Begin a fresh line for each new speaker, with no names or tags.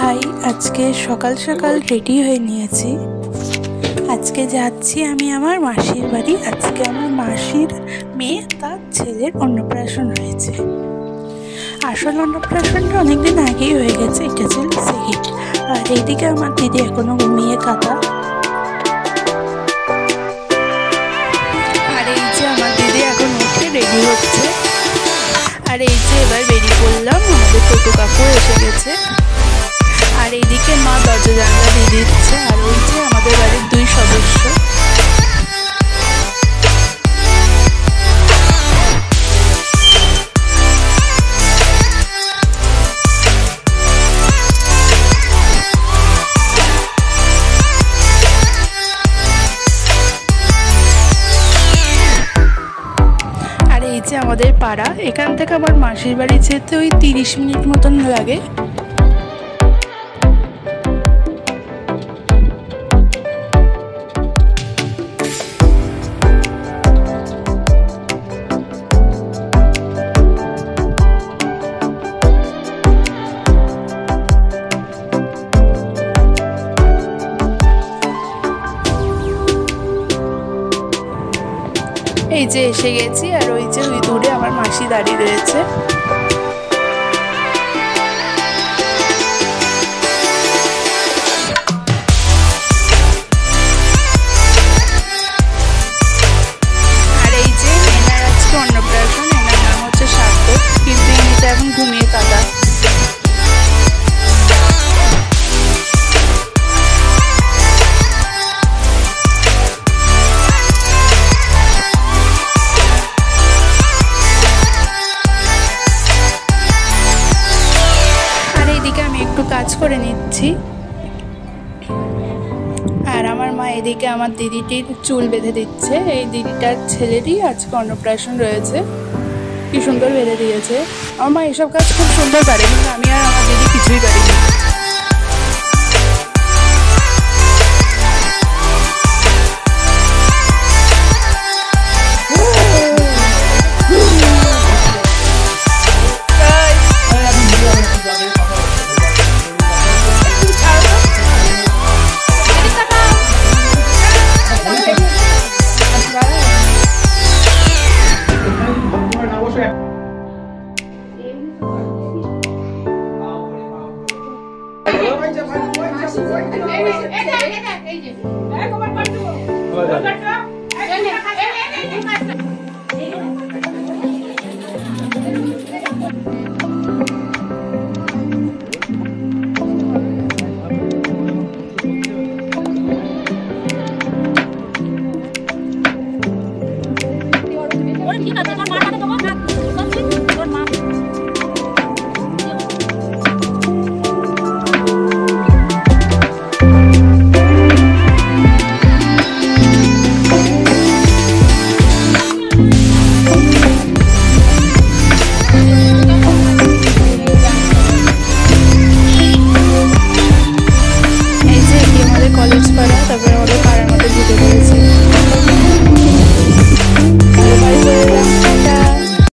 High, আজকে সকাল সকাল রেডি হয়ে নিয়েছি। আজকে যাচ্ছি আমি আমার মাসির বাড়ি। আজকে আমার মাসির মেয়ে তার ছেলের অন্নপ্রাশন হয়েছে। আসল অন্নপ্রাশনটা অনেকদিন আগেই হয়ে গেছে, এটা ছিল সেকেন্ড। আর এইদিকে আমার দিদি এখনো ঘুমিয়ে কাটা। আর এই যে আমার দিদি এখন উঠে রেডি হচ্ছে। আর এই যে এবার বেরিয়ে পড়লাম, আমাদের টোটো কাকু এসে গেছে। আর এইদিকে মা দরজা জানলা দিয়ে দিচ্ছে। আর ওই যে আমাদের বাড়ির 2 সদস্য। আর এই যে আমাদের পাড়া, এখান থেকে আমার মাসির বাড়ি যেতে ওই 30 মিনিট মতন লাগে। এই যে এসে গেছি। আর ওই যে ওই দূরে আমার মাসি দাঁড়িয়ে রয়েছে। আর এই যে এনার আজকে অন্নপ্রাশন, এনার নাম হচ্ছে সার্থক, কিন্তু ইনি তো এখন ঘুমিয়ে কাটা। কাজ করে নিচ্ছি। আর আমার মা এদিকে আমার দিদিটির চুল বেঁধে দিচ্ছে। এই দিদিটার ছেলেরই আজকে অন্নপ্রাশন রয়েছে। কি সুন্দর বেঁধে দিয়েছে। আমার মা এসব কাজ খুব সুন্দর পারে, কিন্তু আমি আর আমার দিদি কিছুই পারিনি। ঠিক আছে।